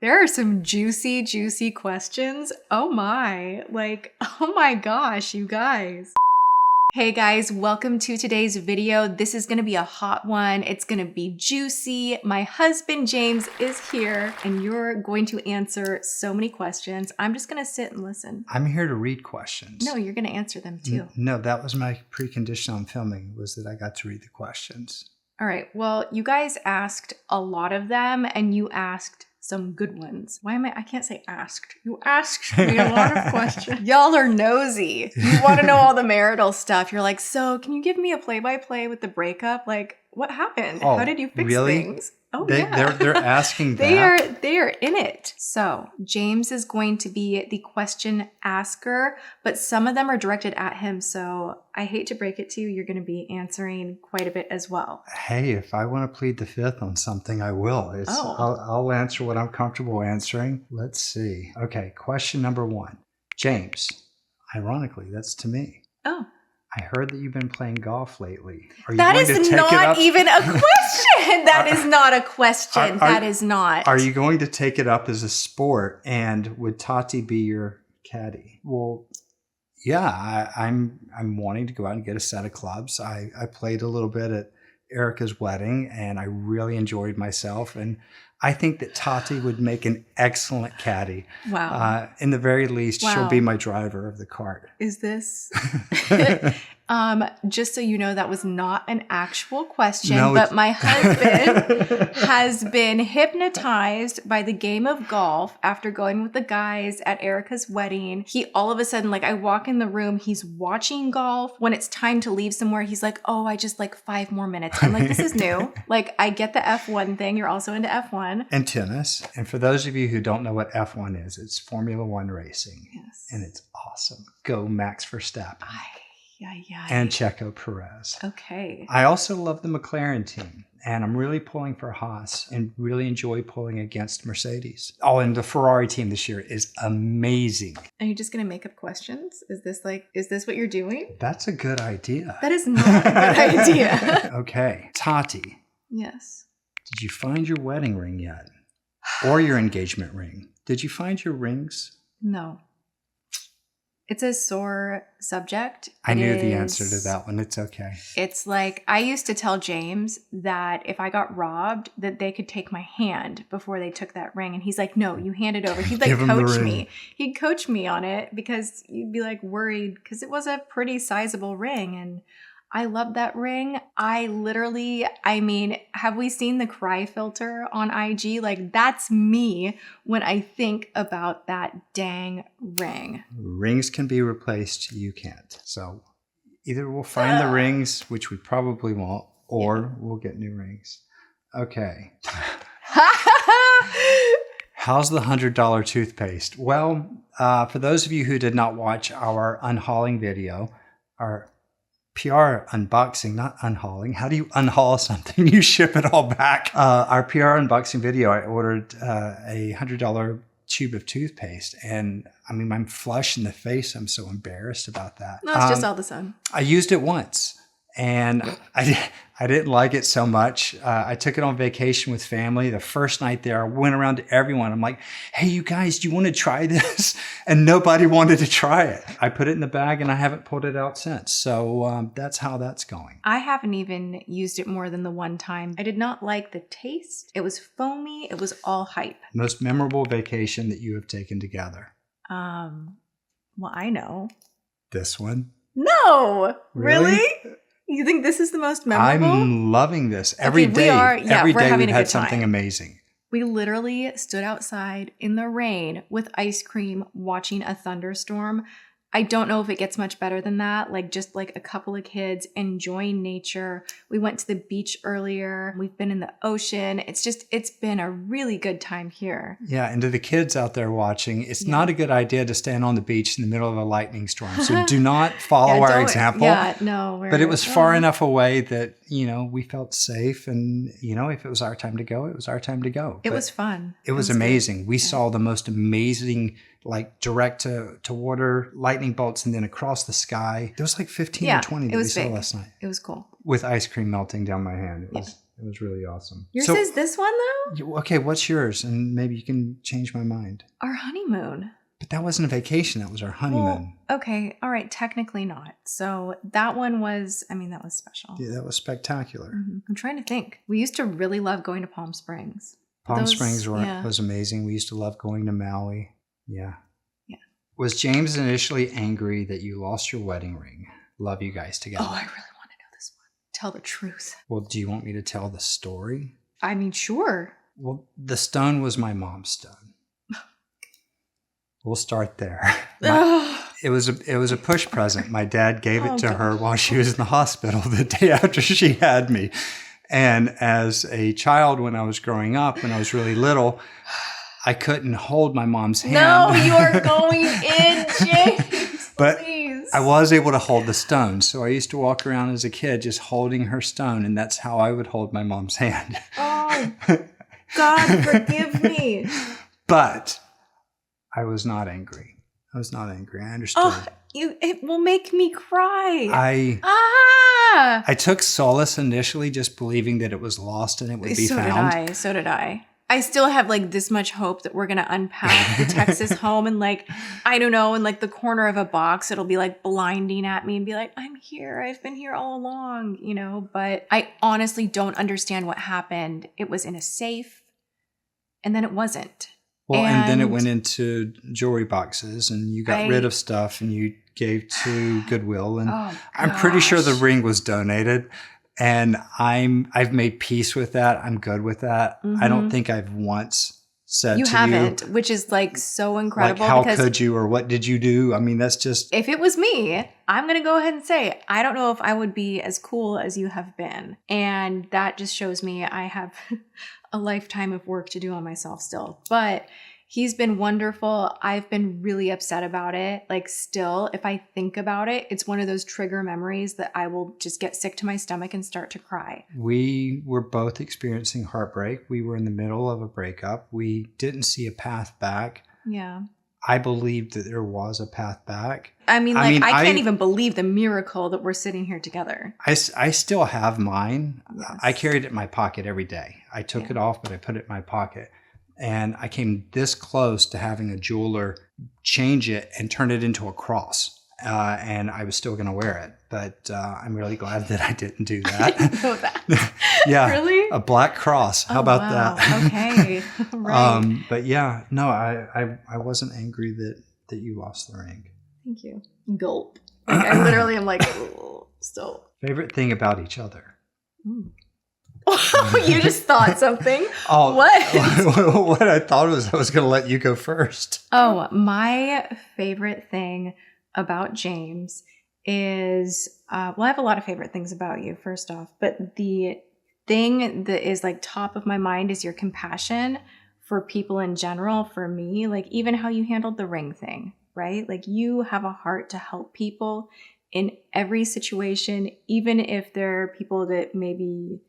There are some juicy, juicy questions. Oh my, oh my gosh, you guys. Hey guys, welcome to today's video. This is gonna be a hot one. It's gonna be juicy. My husband, James, is here and you're going to answer so many questions. I'm just gonna sit and listen. I'm here to read questions. No, you're gonna answer them too. No, that was my precondition on filming, was that I got to read the questions. All right, well, you guys asked a lot of them and you asked some good ones. I can't say asked. You asked me a lot of questions. Y'all are nosy. You want to know all the marital stuff. You're like, so can you give me a play-by-play with the breakup? Like, what happened? Oh, how did you fix really? things? Oh, yeah. They're asking that. They are in it. So James is going to be the question asker, but some of them are directed at him. So I hate to break it to you, you're going to be answering quite a bit as well. Hey, if I want to plead the fifth on something, I will. I'll answer what I'm comfortable answering. Let's see. Okay, question number 1. James, ironically, that's to me. Oh. I heard that you've been playing golf lately. That is not even a question. That is not a question. That is not. Are you going to take it up as a sport? And would Tati be your caddy? Well, yeah, I'm wanting to go out and get a set of clubs. I played a little bit at Erica's wedding and I really enjoyed myself. And I think that Tati would make an excellent caddy. Wow. In the very least, she'll be my driver of the cart. Is this? Just so you know, that was not an actual question, but my husband has been hypnotized by the game of golf after going with the guys at Erica's wedding. He all of a sudden, I walk in the room, he's watching golf. When it's time to leave somewhere, he's like, oh, I just 5 more minutes. I'm like, this is new. I get the F1 thing. You're also into F1. And tennis. And for those of you who don't know what F1 is, it's Formula One racing. Yes. And it's awesome. Go Max Verstappen. Yeah. And Checo Perez. Okay. I also love the McLaren team. And I'm really pulling for Haas and really enjoy pulling against Mercedes. Oh, and the Ferrari team this year is amazing. Are you just going to make up questions? Is this what you're doing? That's a good idea. That is not a good idea. Okay. Tati. Yes. Did you find your wedding ring yet? Or your engagement ring? Did you find your rings? No. It's a sore subject. I knew the answer to that one. It's okay. It's I used to tell James that if I got robbed, that they could take my hand before they took that ring. And he's like, no, you hand it over. He'd coach me. He'd coach me on it because you'd be worried because it was a pretty sizable ring. And I love that ring. Have we seen the cry filter on IG? That's me when I think about that dang ring. Rings can be replaced. You can't. So either we'll find the rings, which we probably won't, or we'll get new rings. Okay. How's the $100 toothpaste? Well, for those of you who did not watch our unhauling video, our PR unboxing, not unhauling. How do you unhaul something? You ship it all back. Our PR unboxing video, I ordered a $100 tube of toothpaste. And I'm flush in the face. I'm so embarrassed about that. No, it's just all the sun. I used it once and I didn't like it so much. I took it on vacation with family. The first night there, I went around to everyone. I'm like, hey, you guys, do you want to try this? And nobody wanted to try it. I put it in the bag and I haven't pulled it out since. So that's how that's going. I haven't even used it more than the one time. I did not like the taste. It was foamy. It was all hype. Most memorable vacation that you have taken together? Well, I know. This one? No. Really? You think this is the most memorable? I'm loving this. Every day we've had something amazing. We literally stood outside in the rain with ice cream watching a thunderstorm. I don't know if it gets much better than that. Just a couple of kids enjoying nature. We went to the beach earlier. We've been in the ocean. It's been a really good time here. Yeah. And to the kids out there watching, it's not a good idea to stand on the beach in the middle of a lightning storm. So do not follow our example. Yeah, no. But it was far enough away that, we felt safe. And, if it was our time to go, it was our time to go. It was fun. It was amazing. We saw the most amazing direct to water lightning bolts and then across the sky. There was 15 or 20 that we saw last night. It was cool. With ice cream melting down my hand. It was really awesome. Yours is this one, though? Okay, what's yours? And maybe you can change my mind. Our honeymoon. But that wasn't a vacation. That was our honeymoon. Well, okay. All right. Technically not. So that one was, that was special. Yeah, that was spectacular. Mm-hmm. I'm trying to think. We used to really love going to Palm Springs. Palm Springs was amazing. We used to love going to Maui. Yeah. Yeah. Was James initially angry that you lost your wedding ring? Love you guys together. Oh, I really want to know this one. Tell the truth. Well, do you want me to tell the story? Sure. Well, the stone was my mom's stone. We'll start there. It was a push present. My dad gave it to her while she was in the hospital the day after she had me. And as a child, when I was growing up, when I was really little, I couldn't hold my mom's hand. No, you are going in, James. But please. I was able to hold the stone. So I used to walk around as a kid just holding her stone. And that's how I would hold my mom's hand. Oh, God, forgive me. But I was not angry. I understood. It will make me cry. I took solace initially just believing that it was lost and it would be found. So did I. I still have this much hope that we're going to unpack the Texas home and I don't know, in the corner of a box, it'll be blinding at me and be like, I'm here. I've been here all along, but I honestly don't understand what happened. It was in a safe and then it wasn't. Well, and then it went into jewelry boxes and you got rid of stuff and you gave to Goodwill. And I'm pretty sure the ring was donated. And I've made peace with that. I'm good with that. Mm-hmm. I don't think I've once said you to haven't, which is so incredible. How could you, or what did you do? That's just. If it was me, I'm going to go ahead and say, I don't know if I would be as cool as you have been. And that just shows me I have a lifetime of work to do on myself still. But he's been wonderful. I've been really upset about it. Still, if I think about it, it's one of those trigger memories that I will just get sick to my stomach and start to cry. We were both experiencing heartbreak. We were in the middle of a breakup. We didn't see a path back. Yeah. I believed that there was a path back. I can't even believe the miracle that we're sitting here together. I still have mine. Yes. I carried it in my pocket every day. I took it off, but I put it in my pocket. And I came this close to having a jeweler change it and turn it into a cross. And I was still going to wear it. But I'm really glad that I didn't do that. I didn't know that. Yeah. Really? A black cross. How about that? Okay. Right. But yeah, no, I wasn't angry that you lost the ring. Thank you. Gulp. I literally am still. Favorite thing about each other? You just thought something. Oh, what? What I thought was I was going to let you go first. Oh, my favorite thing about James is, I have a lot of favorite things about you, first off, but the thing that is top of my mind is your compassion for people in general, for me, even how you handled the ring thing, right? You have a heart to help people in every situation, even if they're people that maybe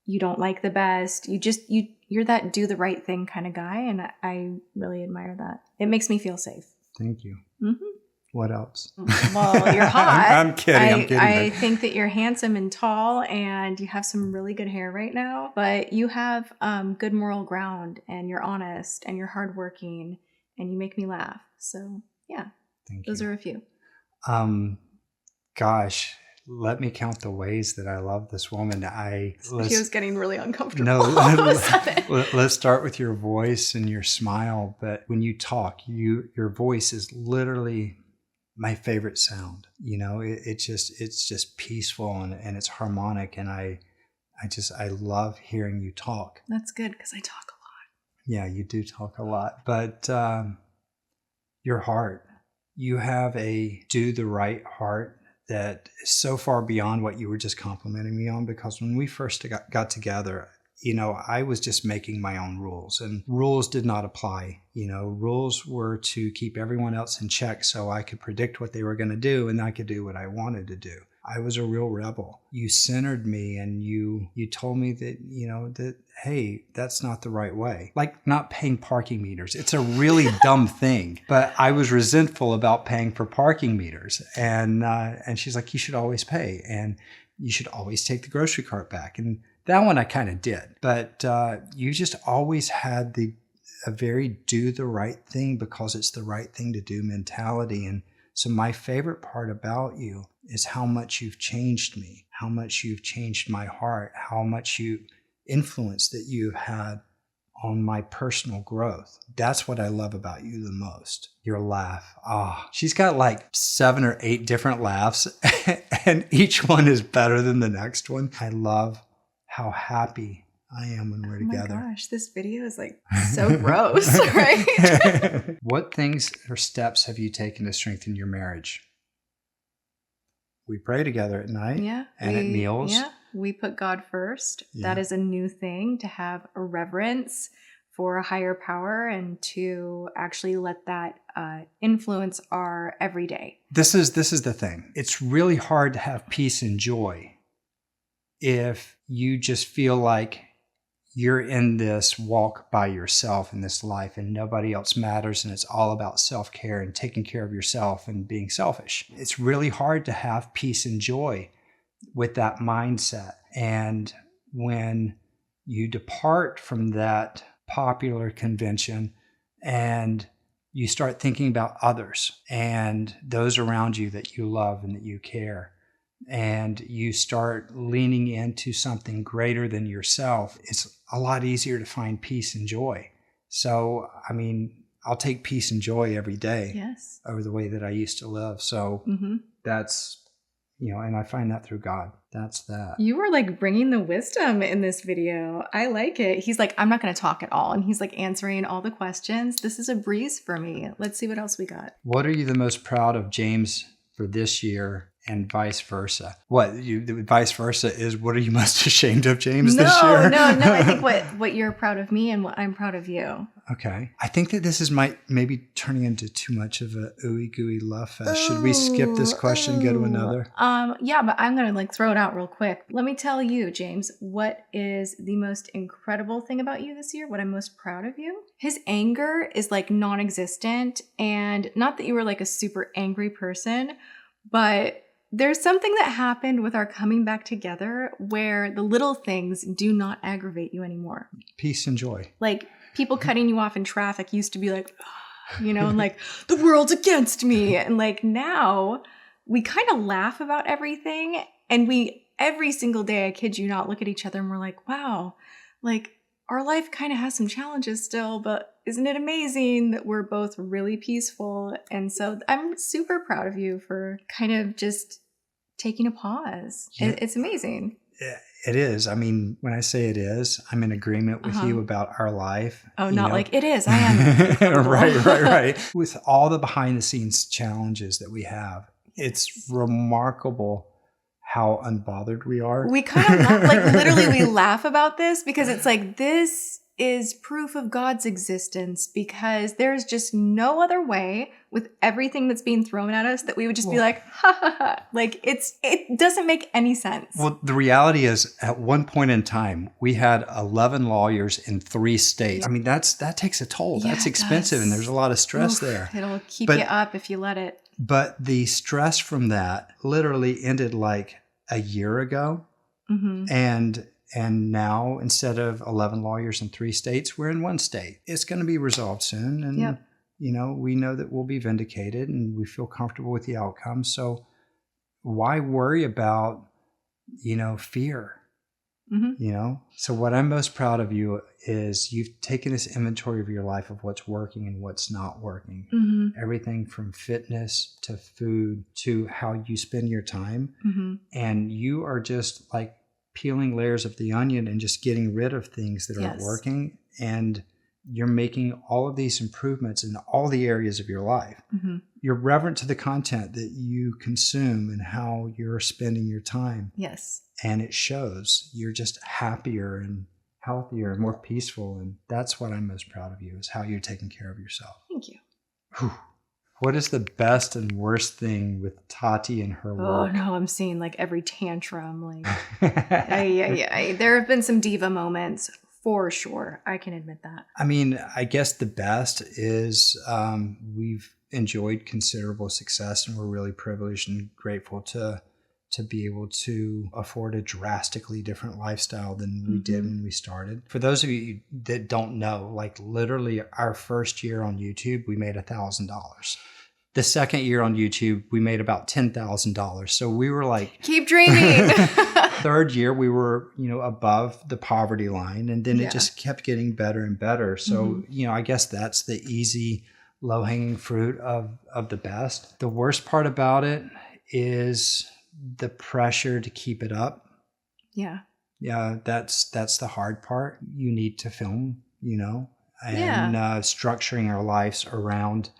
you don't like the best. You're that do the right thing kind of guy. And I really admire that. It makes me feel safe. Thank you. Mm-hmm. What else? Well, you're hot. I'm kidding. I think that you're handsome and tall and you have some really good hair right now, but you have good moral ground and you're honest and you're hardworking and you make me laugh. So yeah, those are a few. Gosh. Let me count the ways that I love this woman. She was getting really uncomfortable. No, let's start with your voice and your smile. But when you talk, your voice is literally my favorite sound. It's just peaceful and it's harmonic. And I love hearing you talk. That's good because I talk a lot. Yeah, you do talk a lot. But your heart, you have a do the right heart that is so far beyond what you were just complimenting me on, because when we first got together, I was just making my own rules and rules did not apply. Rules were to keep everyone else in check so I could predict what they were going to do and I could do what I wanted to do. I was a real rebel. You centered me and you told me that, hey, that's not the right way. Not paying parking meters. It's a really dumb thing, but I was resentful about paying for parking meters. And she's like, you should always pay and you should always take the grocery cart back. And That one I kind of did. But you just always had a very do the right thing because it's the right thing to do mentality. And so my favorite part about you is how much you've changed me, how much you've changed my heart, how much influence that you've had on my personal growth. That's what I love about you the most. Your laugh. She's got like 7 or 8 different laughs and each one is better than the next one. I love how happy I am when we're together. Oh my gosh, this video is like so gross, right? What things or steps have you taken to strengthen your marriage? We pray together at night and at meals. Yeah, we put God first. Yeah. That is a new thing, to have a reverence for a higher power and to actually let that influence our everyday. This is the thing. It's really hard to have peace and joy if you just feel like you're in this walk by yourself in this life and nobody else matters and it's all about self-care and taking care of yourself and being selfish. It's really hard to have peace and joy with that mindset. And when you depart from that popular convention and you start thinking about others and those around you that you love and that you care, and you start leaning into something greater than yourself, it's a lot easier to find peace and joy. So, I mean, I'll take peace and joy every day over the way that I used to live. So that's, and I find that through God. That's that. You were like bringing the wisdom in this video. I like it. He's like, I'm not going to talk at all. And he's like answering all the questions. This is a breeze for me. Let's see what else we got. What are you the most proud of James for this year? And vice versa. The vice versa is, what are you most ashamed of, James, this year? No. I think what you're proud of me and what I'm proud of you. Okay. I think that this is maybe turning into too much of a ooey gooey love fest. Should we skip this question and go to another? Yeah, but I'm going to throw it out real quick. Let me tell you, James, what is the most incredible thing about you this year? What I'm most proud of you? His anger is like non-existent, and not that you were like a super angry person, but there's something that happened with our coming back together where the little things do not aggravate you anymore. Peace and joy. Like people cutting you off in traffic used to be like, and like the world's against me. And like now we kind of laugh about everything. And we, every single day, I kid you not, look at each other and we're like, wow, like our life kind of has some challenges still, but isn't it amazing that we're both really peaceful? And so I'm super proud of you for kind of just taking a pause. Yeah. It's amazing. It is. I mean, when I say it is, I'm in agreement with you about our life. Oh, not like it is. I am. Right. With all the behind the scenes challenges that we have, it's remarkable how unbothered we are. We kind of literally we laugh about this because it's like, this is proof of God's existence, because there's just no other way with everything that's being thrown at us that we would just be like, ha ha ha. Like it doesn't make any sense. Well, the reality is at one point in time, we had 11 lawyers in 3 states. I mean, that takes a toll. That's expensive. And there's a lot of stress there. It'll keep you up if you let it. But the stress from that literally ended like a year ago. And now, instead of 11 lawyers in 3 states, we're in 1 state. It's going to be resolved soon. And, we know that we'll be vindicated and we feel comfortable with the outcome. So why worry about, fear? So what I'm most proud of you is you've taken this inventory of your life of what's working and what's not working. Everything from fitness to food to how you spend your time. And you are just like peeling layers of the onion and just getting rid of things that aren't working. And you're making all of these improvements in all the areas of your life. You're reverent to the content that you consume and how you're spending your time. Yes. And it shows. You're just happier and healthier and more peaceful. And that's what I'm most proud of you, is how you're taking care of yourself. Thank you. Whew. What is the best and worst thing with Tati and her work? Oh, no, I'm seeing like every tantrum. Like, there have been some diva moments for sure. I can admit that. I mean, I guess the best is we've enjoyed considerable success and we're really privileged and grateful to to be able to afford a drastically different lifestyle than we did when we started. For those of you that don't know, like literally our first year on YouTube, we made $1,000. The second year on YouTube, we made about $10,000. So we were like, keep dreaming. Third year, we were, above the poverty line, and then it just kept getting better and better. So, I guess that's the easy, low-hanging fruit of the best. The worst part about it is the pressure to keep it up. Yeah. Yeah, that's the hard part. You need to film, and structuring our lives around,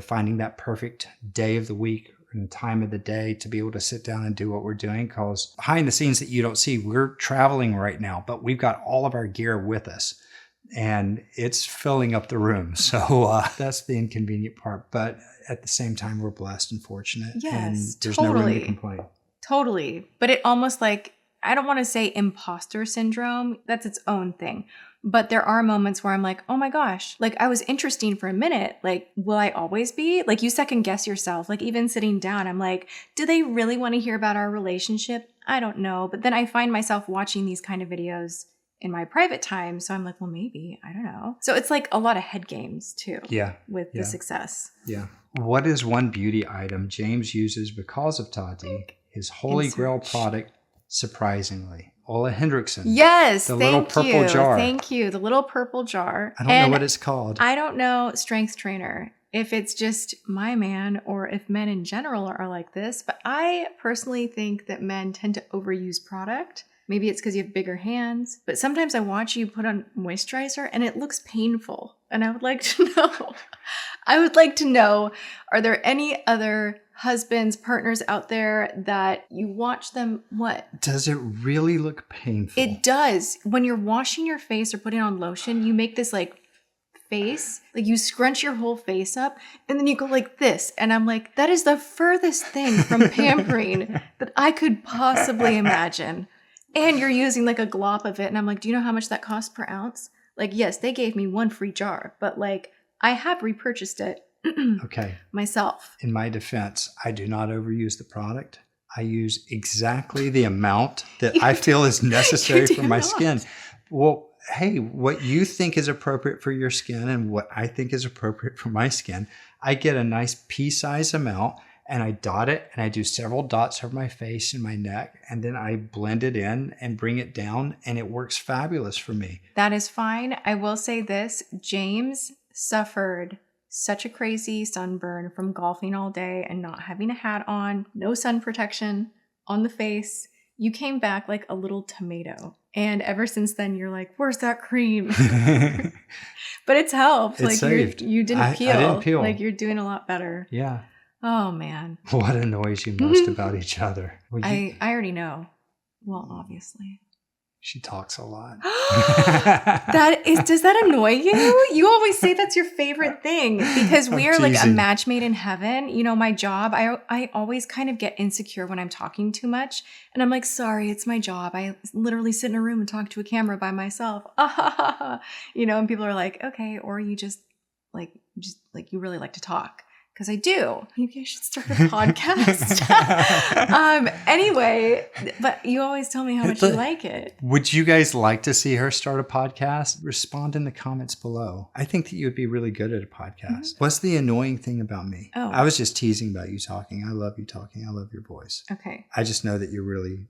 finding that perfect day of the week and time of the day to be able to sit down and do what we're doing. Because behind the scenes that you don't see, we're traveling right now, but we've got all of our gear with us and it's filling up the room. So that's the inconvenient part. But at the same time, we're blessed and fortunate. Yes, and there's no room to complain. Totally. But it almost like, I don't want to say imposter syndrome. That's its own thing. But there are moments where I'm like, oh my gosh, like I was interesting for a minute. Like, will I always be? Like you second guess yourself. Like even sitting down, I'm like, do they really want to hear about our relationship? I don't know. But then I find myself watching these kind of videos in my private time. So I'm like, well, maybe, I don't know. So it's like a lot of head games too. Yeah. With the success. Yeah. What is one beauty item James uses because of Tati? His holy grail product, surprisingly. Ole Hendrickson. Yes, the little purple jar. Thank you. The little purple jar. I don't know what it's called. I don't know, strength trainer, if it's just my man or if men in general are like this. But I personally think that men tend to overuse product. Maybe it's because you have bigger hands. But sometimes I watch you put on moisturizer and it looks painful. And I would like to know, are there any other husbands, partners out there that you watch them, what? Does it really look painful? It does. When you're washing your face or putting on lotion, you make this like face, like you scrunch your whole face up and then you go like this. And I'm like, that is the furthest thing from pampering that I could possibly imagine. And you're using like a glop of it. And I'm like, do you know how much that costs per ounce? Like, yes, they gave me one free jar, but like I have repurchased it. Okay. Myself. In my defense, I do not overuse the product. I use exactly the amount that I feel is necessary for my skin. Well, hey, what you think is appropriate for your skin and what I think is appropriate for my skin, I get a nice pea-size amount and I dot it and I do several dots over my face and my neck and then I blend it in and bring it down and it works fabulous for me. That is fine. I will say this, James suffered such a crazy sunburn from golfing all day and not having a hat on, no sun protection on the face. You came back like a little tomato. And ever since then, you're like, where's that cream? But it's helped. It saved. You didn't peel. I didn't peel. Like you're doing a lot better. Yeah. Oh, man. What annoys you most about each other? Well, I already know. Well, obviously. She talks a lot. Does that annoy you? You always say that's your favorite thing because we are like a match made in heaven. You know, my job, I always kind of get insecure when I'm talking too much. And I'm like, sorry, it's my job. I literally sit in a room and talk to a camera by myself. You know, and people are like, okay, or you just you really like to talk. Because I do. Maybe I should start a podcast. Anyway, but you always tell me how much you like it. Would you guys like to see her start a podcast? Respond in the comments below. I think that you would be really good at a podcast. Mm-hmm. What's the annoying thing about me? Oh. I was just teasing about you talking. I love you talking. I love your voice. Okay. I just know that you're really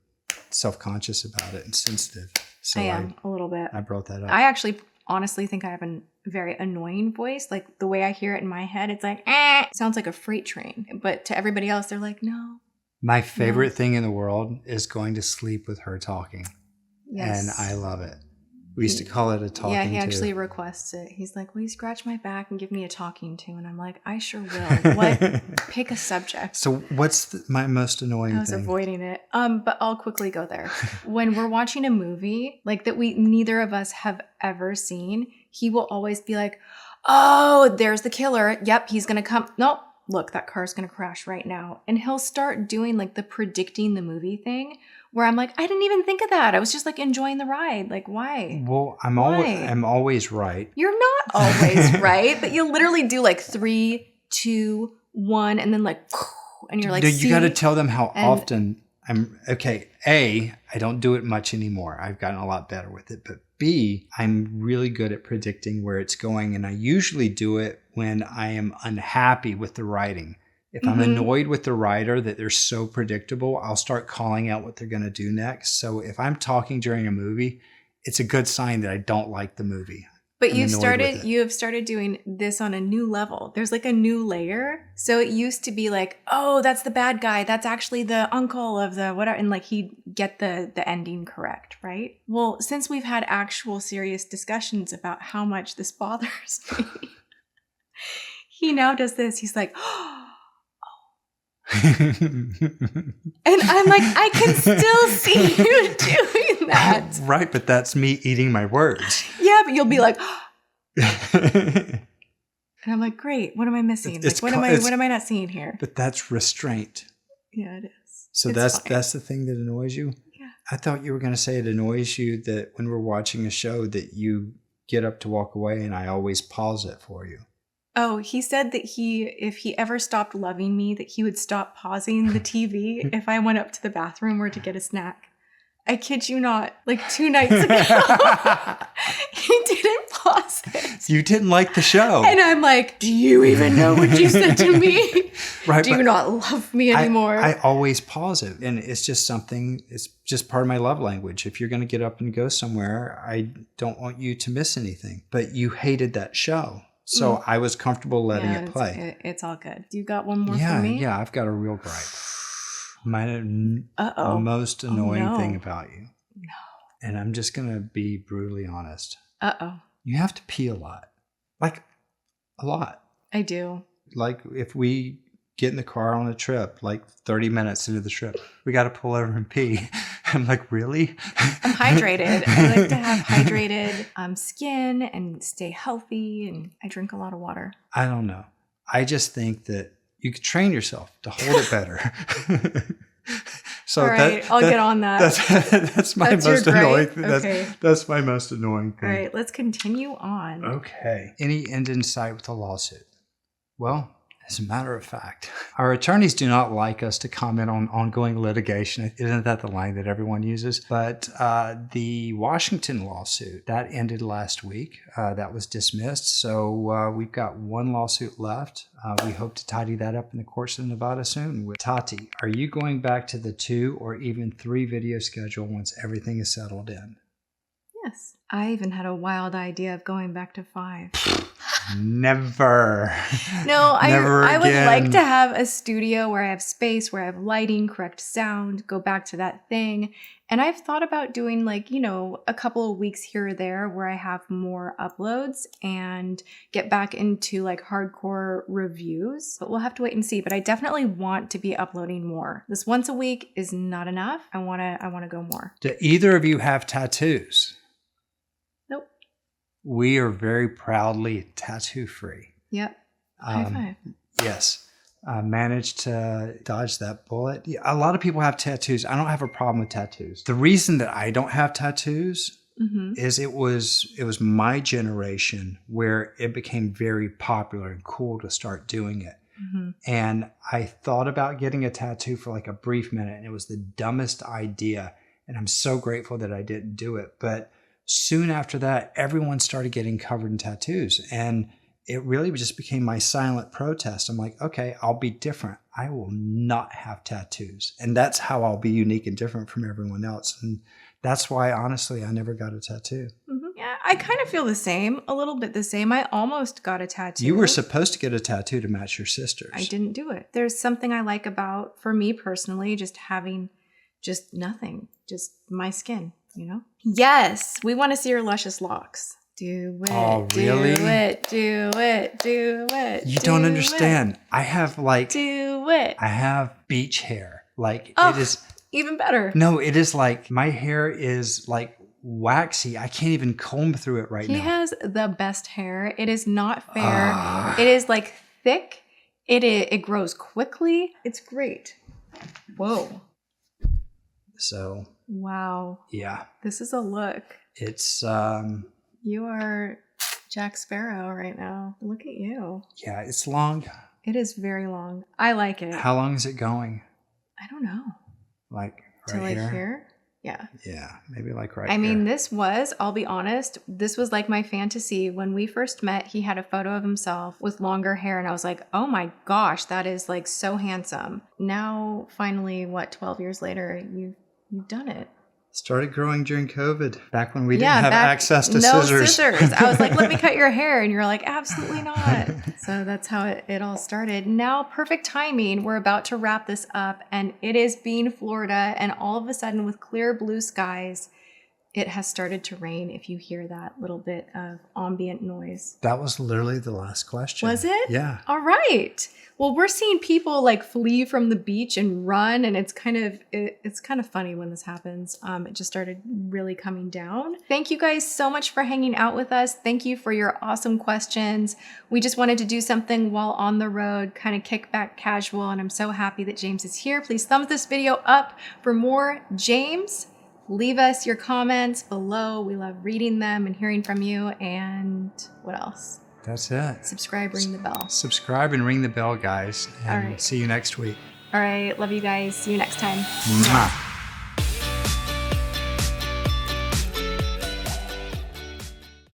self-conscious about it and sensitive. So I am a little bit. I brought that up. I actually honestly think I have a very annoying voice. Like the way I hear it in my head, it's like, sounds like a freight train. But to everybody else, they're like, no. My favorite thing in the world is going to sleep with her talking. Yes. And I love it. We used to call it a talking to. Yeah, he actually requests it. He's like, will you scratch my back and give me a talking to? And I'm like, I sure will. What? Pick a subject. So what's my most annoying thing? I was avoiding it. But I'll quickly go there. When we're watching a movie like that we neither of us have ever seen, he will always be like, oh, there's the killer. Yep, he's going to come. Nope. Look, that car's going to crash right now. And he'll start doing like the predicting the movie thing where I'm like, I didn't even think of that. I was just like enjoying the ride. Like, why? Well, I'm always right. You're not always right, but you literally do like 3, 2, 1, and then like, and you're like, you got to tell them how often I'm okay. A, I don't do it much anymore. I've gotten a lot better with it. But B, I'm really good at predicting where it's going. And I usually do it when I am unhappy with the writing. If I'm annoyed with the writer that they're so predictable, I'll start calling out what they're going to do next. So if I'm talking during a movie, it's a good sign that I don't like the movie. But you have started doing this on a new level. There's like a new layer. So it used to be like, oh, that's the bad guy. That's actually the uncle of the whatever. And like he'd get the ending correct, right? Well, since we've had actual serious discussions about how much this bothers me, he now does this. He's like, oh. And I'm like, I can still see you doing that. Right, but that's me eating my words. Yeah, but you'll be like, and I'm like, great. What am I missing? What am I not seeing here? But that's restraint. Yeah, it is. So that's the thing that annoys you? Yeah. I thought you were going to say it annoys you that when we're watching a show that you get up to walk away and I always pause it for you. Oh, he said that if he ever stopped loving me, that he would stop pausing the TV if I went up to the bathroom or to get a snack. I kid you not. Like 2 nights ago, he didn't pause it. You didn't like the show. And I'm like, do you even know what you said to me? Right. Do you not love me anymore? I always pause it. And it's just it's just part of my love language. If you're going to get up and go somewhere, I don't want you to miss anything. But you hated that show. So I was comfortable letting it play. It's all good. You got one more for me? Yeah, I've got a real gripe. My most annoying thing about you. No. And I'm just going to be brutally honest. Uh-oh. You have to pee a lot. Like, a lot. I do. Like, if we get in the car on a trip, like 30 minutes into the trip, we got to pull over and pee. I'm like, really? I'm hydrated. I like to have hydrated skin and stay healthy, and I drink a lot of water. I don't know. I just think that you could train yourself to hold it better. So all right, I'll get on that. That's my most annoying thing. Okay. That's my most annoying thing. All right, let's continue on. Okay. Any end in sight with a lawsuit? Well, as a matter of fact, our attorneys do not like us to comment on ongoing litigation. Isn't that the line that everyone uses? But the Washington lawsuit, that ended last week. That was dismissed. So we've got one lawsuit left. We hope to tidy that up in the courts of Nevada soon. With Tati, are you going back to the 2 or even 3 video schedule once everything is settled in? Yes. I even had a wild idea of going back to 5. Never. No, Never I would again. like to have a studio where I have space, where I have lighting, correct sound, go back to that thing. And I've thought about doing a couple of weeks here or there where I have more uploads and get back into hardcore reviews. But we'll have to wait and see. But I definitely want to be uploading more. This once a week is not enough. I want to go more. Do either of you have tattoos? Nope. We are very proudly tattoo-free. Yep. High five. Yes. Managed to dodge that bullet. Yeah, a lot of people have tattoos. I don't have a problem with tattoos. The reason that I don't have tattoos is it was my generation where it became very popular and cool to start doing it. And I thought about getting a tattoo for a brief minute, and it was the dumbest idea. And I'm so grateful that I didn't do it. But soon after that, everyone started getting covered in tattoos. And it really just became my silent protest. I'm like, okay, I'll be different. I will not have tattoos. And that's how I'll be unique and different from everyone else. And that's why, honestly, I never got a tattoo. Yeah, I kind of feel the same, a little bit the same. I almost got a tattoo. You were supposed to get a tattoo to match your sister's. I didn't do it. There's something I like about, for me personally, just having just nothing, just my skin, Yes, we want to see your luscious locks. Do it. Oh, really? Do it. Do it. Do it. You don't understand. I have Do it. I have beach hair. It is even better. No, it is my hair is waxy. I can't even comb through it right now. He has the best hair. It is not fair. It is thick. It grows quickly. It's great. Whoa. So. Wow. Yeah. This is a look. It's You are Jack Sparrow right now. Look at you. Yeah, it's long. It is very long. I like it. How long is it going? I don't know. Like to right like here? here. Yeah. Yeah, maybe like right I mean, here. I'll be honest, this was like my fantasy. When we first met, he had a photo of himself with longer hair, and I was like, oh my gosh, that is like so handsome. Now, finally, 12 years later, you've done it. Started growing during COVID, back when we didn't have access to scissors. I was like, let me cut your hair. And you're like, absolutely not. So that's how it all started. Now, perfect timing. We're about to wrap this up, and it is being Florida. And all of a sudden, with clear blue skies, it has started to rain. If you hear that little bit of ambient noise. That was literally the last question. Was it? Yeah. All right. Well, we're seeing people like flee from the beach and run, and it's kind of funny when this happens. It just started really coming down. Thank you guys so much for hanging out with us. Thank you for your awesome questions. We just wanted to do something while on the road, kind of kick back casual, and I'm so happy that James is here. Please thumbs this video up for more James. Leave us your comments below. We love reading them and hearing from you. And what else? That's it. Subscribe, ring the bell. Subscribe and ring the bell, guys. And All right. See you next week. All right. Love you guys. See you next time. Mwah.